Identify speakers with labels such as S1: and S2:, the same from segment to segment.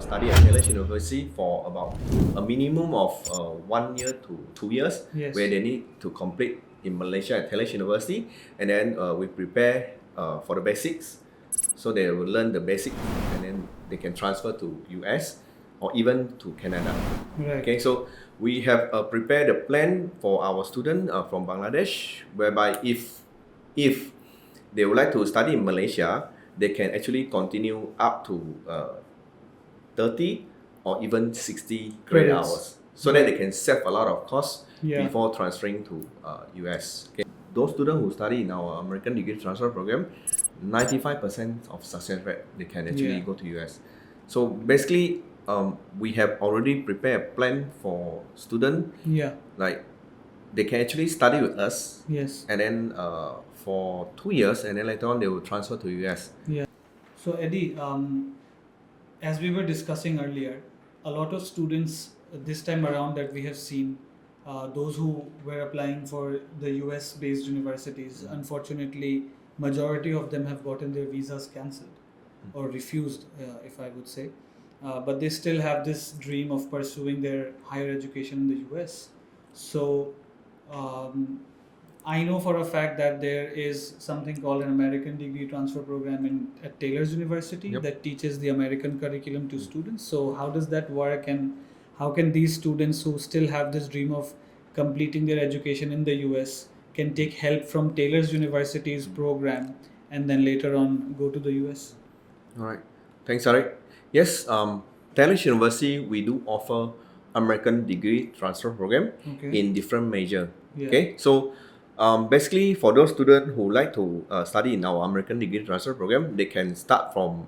S1: study at 𝐻 University for about a minimum of 1 year to 2 years,
S2: Yes.
S1: where they need to complete in Malaysia at 𝐻 University, and then we prepare for the basics, so they will learn the basics, and then they can transfer to US or even to Canada.
S2: Right.
S1: Okay, so we have prepared a plan for our student from Bangladesh, whereby if they would like to study in Malaysia, they can actually continue up to 30 or even 60 credit
S2: Credits.
S1: hours, so that they can save a lot of costs
S2: Yeah.
S1: before transferring to US. Okay. Those students who study in our American degree transfer program, 95% of success rate, they can actually
S2: Yeah.
S1: go to US. So basically, we have already prepared a plan for student,
S2: Yeah.
S1: like they can actually study with us,
S2: Yes.
S1: and then for 2 years, and then later on they will transfer to US.
S2: Yeah. So Eddie, as we were discussing earlier, a lot of students this time around that we have seen, those who were applying for the US-based universities, unfortunately, majority of them have gotten their visas cancelled or refused, if I would say. But they still have this dream of pursuing their higher education in the US. So I know for a fact that there is something called an American degree transfer program at Taylor's University.
S1: Yep.
S2: That teaches the American curriculum to students. So how does that work, and how can these students who still have this dream of completing their education in the US can take help from Taylor's University's program and then later on go to the US?
S1: All right. Thanks, Eric. Yes, Taylor's University, we do offer American degree transfer program
S2: Okay.
S1: in different major.
S2: Yeah.
S1: Okay, so basically for those students who like to study in our American degree transfer program, they can start from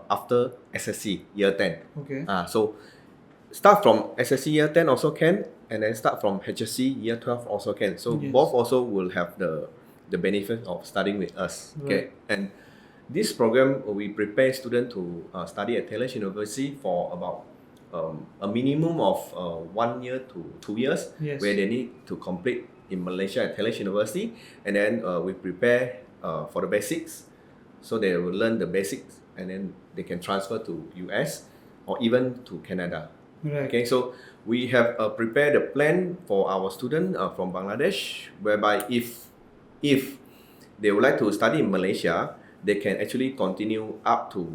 S1: after SSC year 10.
S2: Okay.
S1: So start from SSC year 10 also can, and then start from HSC year 12 also can. So
S2: Yes.
S1: both also will have the benefit of studying with us. Okay, and this program we prepare students to study at Taylor's University for about a minimum of 1 year to 2 years,
S2: Yes.
S1: where they need to complete in Malaysia at Taylor's University, and then we prepare for the basics, so they will learn the basics, and then they can transfer to US or even to Canada.
S2: Right.
S1: Okay, so we have prepared a plan for our student from Bangladesh, whereby if they would like to study in Malaysia, they can actually continue up to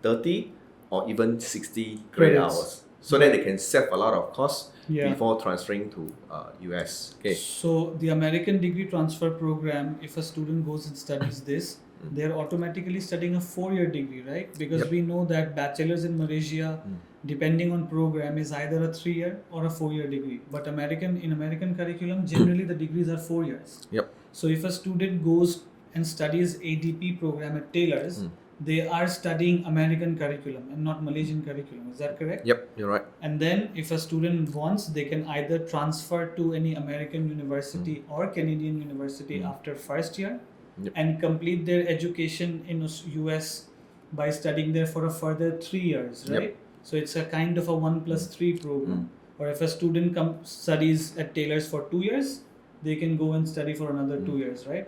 S1: 30 or even 60 credit
S2: Credits.
S1: hours, so that they can save a lot of costs
S2: Yeah.
S1: before transferring to US. Okay.
S2: So the American degree transfer program, if a student goes and studies this, they're automatically studying a 4-year degree, right? Because
S1: Yep.
S2: we know that bachelor's in Malaysia, depending on program, is either a 3-year or a 4-year degree. But in American curriculum, generally the degrees are 4 years.
S1: Yep.
S2: So if a student goes and studies ADP program at Taylor's, they are studying American curriculum and not Malaysian curriculum. Is that correct?
S1: Yep, you're right.
S2: And then if a student wants, they can either transfer to any American university or Canadian university after first year.
S1: Yep.
S2: And complete their education in US by studying there for a further 3 years,
S1: Yep.
S2: right? So it's a kind of a 1+3 program. Or if a student studies at Taylor's for 2 years, they can go and study for another 2 years, right?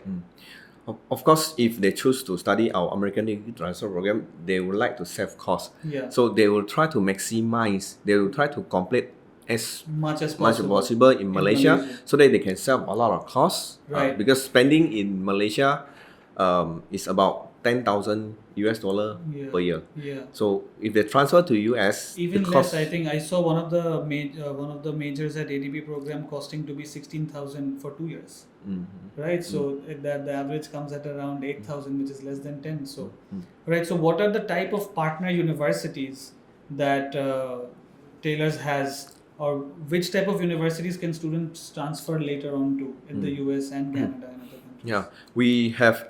S1: Of course, if they choose to study our American degree transfer program, they would like to save costs.
S2: Yeah.
S1: So they will try to maximize, they will try to complete as
S2: Much as
S1: much
S2: possible.
S1: possible in Malaysia,
S2: Malaysia.
S1: so that they can save a lot of costs.
S2: Right.
S1: Because spending in Malaysia is about $10,000
S2: Yeah.
S1: per year.
S2: Yeah.
S1: So if they transfer to US,
S2: Even
S1: the
S2: less,
S1: cost,
S2: I think I saw one of the majors at ADP program costing to be 16,000 for 2 years, right? So the average comes at around 8,000, which is less than 10. So, right. So what are the type of partner universities that Taylor's has, or which type of universities can students transfer later on to in the US and Canada and other countries?
S1: Yeah, we have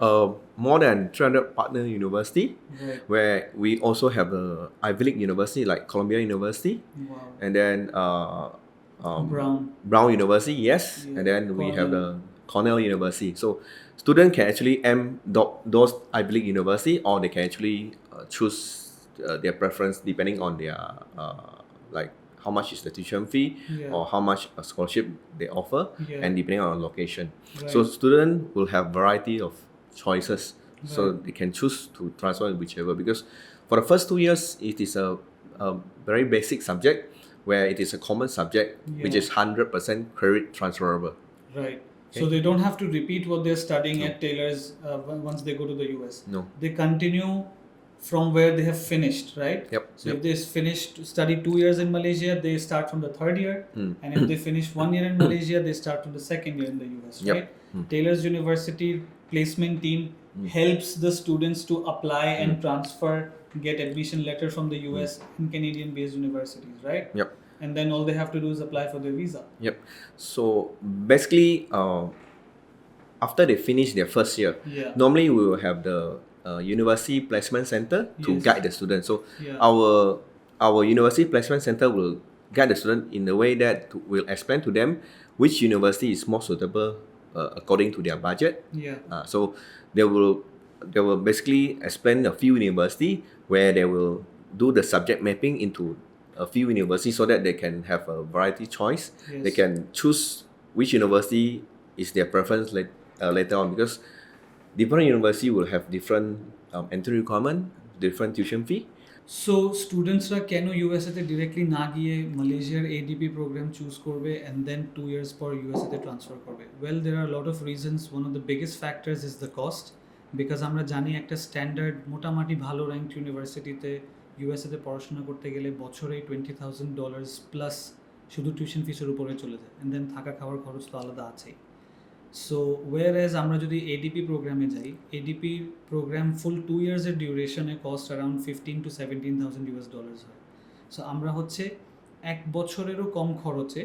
S1: more than 300 partner university,
S2: Right.
S1: where we also have the Ivy League university like Columbia University,
S2: Wow.
S1: and then
S2: Brown.
S1: University, yes,
S2: Yeah.
S1: and then we have the Cornell University. So students can actually aim those Ivy League university, or they can actually choose their preference depending on their like how much is the tuition fee,
S2: Yeah.
S1: or how much a scholarship they offer,
S2: Yeah.
S1: and depending on location.
S2: Right.
S1: So students will have variety of choices, so
S2: Right.
S1: they can choose to transfer whichever, because For the first 2 years, it is a very basic subject where it is a common subject which
S2: Yeah.
S1: is 100% credit transferable.
S2: Right. So
S1: Okay.
S2: they don't have to repeat what they're studying
S1: No.
S2: at Taylor's once they go to the US.
S1: No.
S2: They continue from where they have finished, right?
S1: Yep.
S2: So
S1: Yep.
S2: if they finished study 2 years in Malaysia, they start from the third year, and if they finish 1 year in Malaysia, they start from the second year in the US,
S1: Yep.
S2: right? Taylor's University placement team helps the students to apply and transfer, get admission letter from the US and Canadian-based universities, right?
S1: Yep.
S2: And then all they have to do is apply for their visa.
S1: Yep. So basically, after they finish their first year,
S2: Yeah.
S1: normally we will have the university placement center to
S2: Yes.
S1: guide the student. So
S2: Yeah.
S1: our university placement center will guide the student in a way that will explain to them which university is more suitable according to their budget.
S2: Yeah.
S1: So they will basically explain a few university where they will do the subject mapping into a few universities so that they can have a variety choice.
S2: Yes.
S1: They can choose which university is their preference later on, because different university will have different entry requirement, different tuition fee.
S2: So স্টুডেন্টসরা কেন ইউএসএতে directly না গিয়ে মালয়েশিয়ার ADP program choose করবে and then 2 years পর ইউএসএতে transfer করবে? Well there are lot of reasons. One of the biggest factors is the cost, because আমরা জানি একটা স্ট্যান্ডার্ড মোটামুটি ভালো র্যাঙ্ক ইউনিভার্সিটিতে ইউএসএতে পড়াশোনা করতে গেলে বছরে $20,000 প্লাস শুধু টিউশন ফিসের উপরে চলে যায়, অ্যান্ড দেন থাকা খাওয়ার খরচ তো আলাদা আছেই। সো ওয়ারএজ আমরা যদি এডিপি প্রোগ্রামে যাই, এডিপি প্রোগ্রাম ফুল 2 years-এর ডিউরেশনে কস্ট অ্যারাউন্ড $15,000 to $17,000 হয়। সো আমরা হচ্ছে 1 বছরেরও কম খরচে,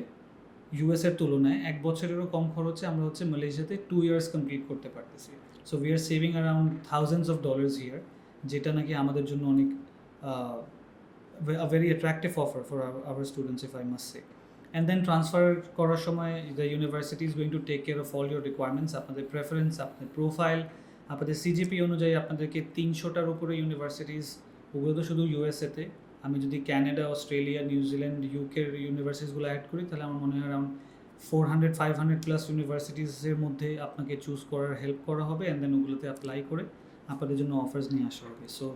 S2: ইউএসের তুলনায় 1 বছরেরও কম খরচে আমরা হচ্ছে মালয়েশিয়াতে 2 years কমপ্লিট করতে পারতেছি। So we are saving around thousands of dollars here, যেটা নাকি আমাদের জন্য অনেক a very attractive offer for our students, if I must say. And then transfer করার সময় the university is going to take care of all your requirements, আপনাদের preference, আপনাদের profile, আপনাদের সিজিপি অনুযায়ী আপনাদেরকে 300টার উপরে ইউনিভার্সিটিস, ওগুলো তো শুধু ইউএসএতে। আমি যদি ক্যানাডা, অস্ট্রেলিয়া, নিউজিল্যান্ড, ইউকের ইউনিভার্সিটিসগুলো অ্যাড করি, তাহলে আমার মনে হয় অ্যারাউন্ড 400-500+ ইউনিভার্সিটিসের মধ্যে আপনাকে চুজ করার হেল্প করা হবে, অ্যান্ড দেন ওগুলোতে অ্যাপ্লাই করে আপনাদের জন্য অফার্স নিয়ে আসা হবে। So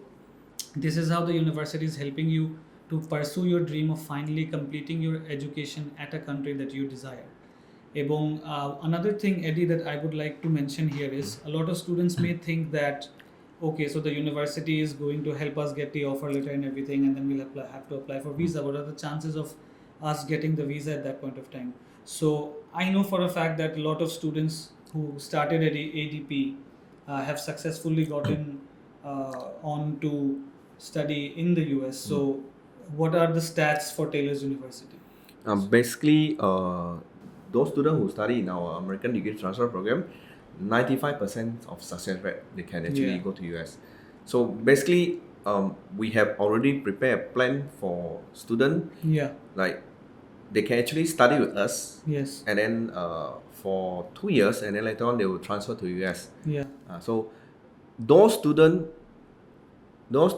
S2: this is how the university is helping you to pursue your dream of finally completing your education at a country that you desire. Ebong another thing, Eddie, that I would like to mention here is a lot of students may think that, okay, so the university is going to help us get the offer letter and everything, and then we'll have to apply for visa. What are the chances of us getting the visa at that point of time? So I know for a fact that a lot of students who started at ADP have successfully gotten on to study in the US. So what are the stats for Taylor's University?
S1: Basically, those students who study in our American degree transfer program, 95% of success rate, they can actually go to US. So basically, we have already prepared a plan for students.
S2: Yeah.
S1: Like they can actually study with us.
S2: Yes.
S1: And then for 2 years, and then later on they will transfer to US.
S2: Yeah.
S1: So those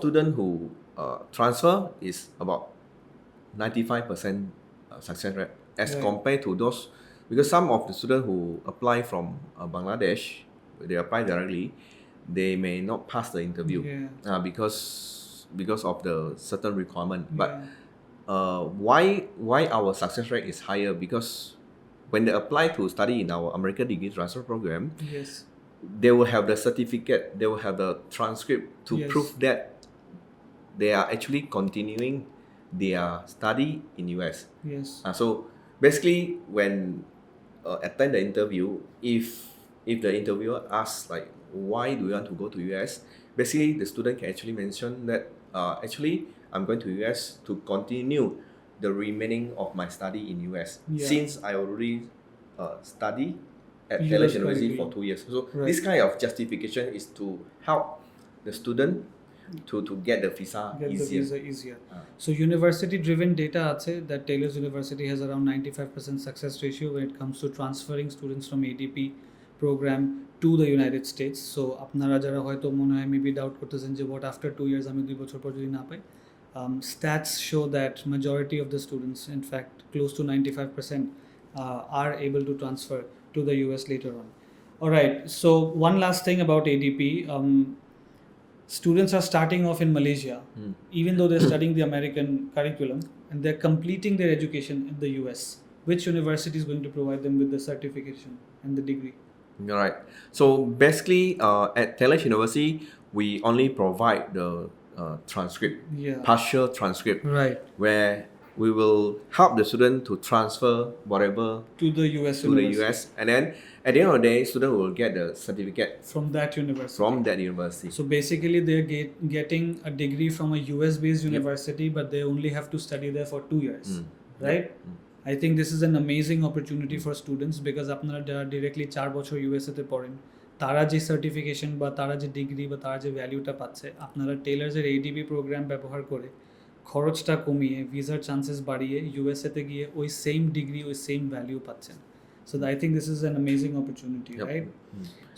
S1: students who transfer is about 95% success rate as
S2: Right.
S1: compared to those, because some of the students who apply from Bangladesh, they apply directly, they may not pass the interview because of the certain requirement. But why our success rate is higher? Because when they apply to study in our American degree transfer program,
S2: Yes.
S1: they will have the certificate, they will have the transcript to prove that they are actually continuing their study in US.
S2: Yes.
S1: So basically, when attend the interview, if the interviewer asks like, why do you want to go to US? Basically, the student can actually mention that actually I'm going to US to continue the remaining of my study in US, since I already study at Taylor's University for 2 years. So this kind of justification is to help the student to get the visa easier.
S2: So university driven data আছে that Taylor's University has around 95% success ratio when it comes to transferring students from ADP program to the United States. So আপনারা যারা হয়তো মনে হয় maybe doubt করতেছেন যে what after 2 years আমি 2 বছর পর যদি না পাই, stats show that majority of the students, in fact close to 95%, are able to transfer to the US later on. Alright, so one last thing about ADP. students are starting off in Malaysia, even though they're studying the American curriculum, and they're completing their education in the US. Which university is going to provide them with the certification and the degree?
S1: Right. So basically, at Taylor University, we only provide the transcript,
S2: Yeah.
S1: partial transcript,
S2: Right.
S1: where we will help the student to transfer whatever
S2: To the US
S1: to the
S2: university.
S1: US, and then at the end of the day, student will get the certificate
S2: From that university.
S1: from that university.
S2: So basically, they're getting a degree from a US-based university, but they only have to study there for 2 years, right? I think this is an amazing opportunity for students because আপনারা যারা directly 4 বছর USA তে পড়েন তারা যে certification বা তারা যে ডিগ্রি বা তারা যে ভ্যালুটা পাচ্ছে আপনারা টেইলার্সের ADP প্রোগ্রাম ব্যবহার করে খরচটা কমিয়ে ভিসার চান্সেস বাড়িয়ে USA তে গিয়ে ওই সেম ডিগ্রি ওই সেম ভ্যালু পাচ্ছেন। So I think this is an amazing opportunity, right?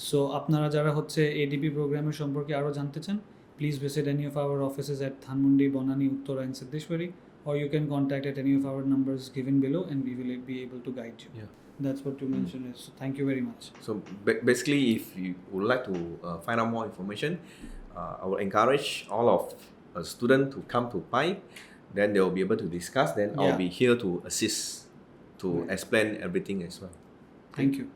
S2: So আপনারা যারা হচ্ছে ADP প্রোগ্রামের সম্পর্কে আরো জানতে চান, please visit any of our offices at Dhanmondi, Bonani, Uttara and Siddheshwari, or you can contact at any of our numbers given below and we will be able to guide you.
S1: Yeah.
S2: That's what you mentioned is. So thank you very much.
S1: So basically, if you would like to find out more information, I will encourage all of a student to come to PI. Then they will be able to discuss. Then I'll be here to assist to explain everything as well.
S2: Thank you.